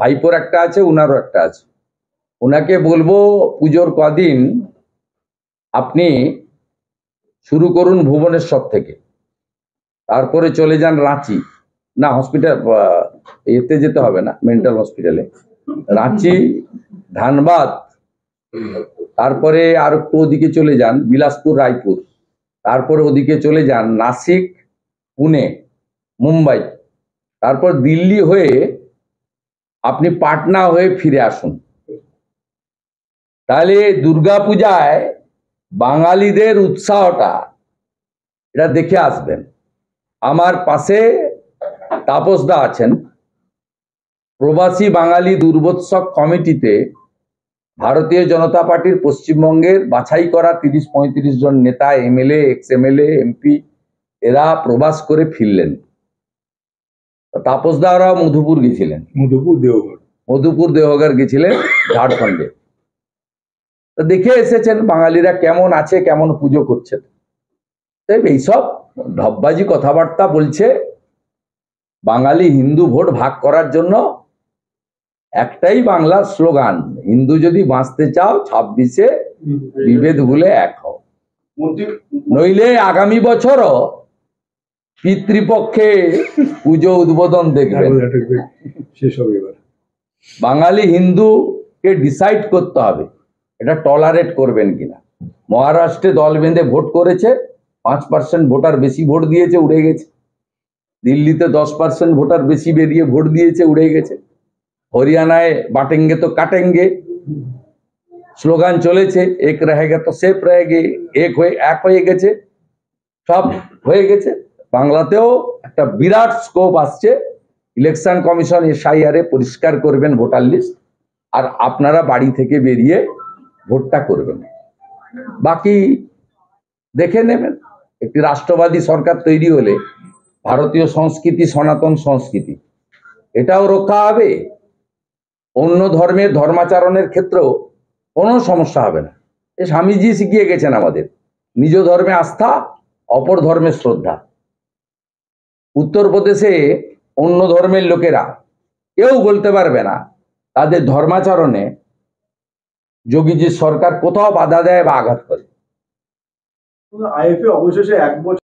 ভাইপোর একটা আছে, উনারও একটা আছে। ওনাকে বলবো পুজোর কদিন আপনি শুরু করুন ভুবনেশ্বর থেকে, তারপরে চলে যান রাঁচি, না হসপিটাল এতে যেতে হবে না, মেন্টাল হসপিটালে, রাঁচি, ধানবাদ, তারপরে আর একটু ওদিকে চলে যান বিলাসপুর, রায়পুর, তারপরে ওদিকে চলে যান নাসিক, পুনে, মুম্বাই, তারপর দিল্লি হয়ে আপনি পাটনা হয়ে ফিরে আসুন। তাহলে দুর্গাপূজায় বাঙালিদের উৎসাহটা এটা দেখে আসবেন। আমার পাশে তাপসদা আছেন, প্রবাসী বাঙালি দুর্বোৎসব কমিটিতে ভারতীয় জনতা পার্টির পশ্চিমবঙ্গের বাছাই করা 30-35 জন নেতা, এমএলএ, এক্স এমএলএ, এমপি, এরা প্রবাস করে ফিরলেন। তাপসদা ওরা মধুপুর গেছিলেন, মধুপুর দেওঘর গেছিলেন ঝাড়খণ্ডে। দেখে এসেছেন বাঙালিরা কেমন আছে, কেমন পুজো করছে। তাই এইসব ঢপবাজি কথাবার্তা বলছে। বাঙালি হিন্দু ভোট ভাগ করার জন্য একটাই বাংলার স্লোগান, হিন্দু যদি বাঁচতে চাও 26-এ বিভেদ ভুলে এক হও, নইলে আগামী বছরও পিতৃপক্ষে পুজো উদ্বোধন দেখবেন। বাঙালি হিন্দুকে ডিসাইড করতে হবে এটা টলারেট করবেন কিনা। মহারাষ্ট্রে দল বেঁধে ভোট করেছে, 5% ভোটার বেশি ভোট দিয়েছে, উড়ে গেছে। দিল্লিতে 10% ভোটার বেশি বেরিয়ে ভোট দিয়েছে, উড়ে গেছে। হরিয়ানায় বাটেঙ্গে তো কাটেঙ্গে স্লোগান চলেছে, এক রহেগা তো সেফ রহেগে, এক হয়ে গেছে, সব হয়ে গেছে। বাংলাতেও একটা বিরাট স্কোপ আসছে। ইলেকশন কমিশন এসআইআর এ পরিষ্কার করবেন ভোটার লিস্ট, আর আপনারা বাড়ি থেকে বেরিয়ে ভোটটা করবেন, বাকি দেখে নেবেন। একটি রাষ্ট্রবাদী সরকার তৈরি হলে ভারতীয় সংস্কৃতি, সনাতন সংস্কৃতি, এটাও রক্ষা হবে। অন্য ধর্মের ধর্মাচরণের ক্ষেত্রেও কোনো সমস্যা হবে না। এ স্বামীজি শিখিয়ে গেছেন আমাদের, নিজ ধর্মে আস্থা, অপর ধর্মে শ্রদ্ধা। উত্তরপ্রদেশে অন্য ধর্মের লোকেরা কেউ বলতে পারবে না তাদের ধর্মাচরণে যোগীজির সরকার কোথাও বাধা দেয় বা আঘাত করে। আইএফএ অবশেষে 1 বছর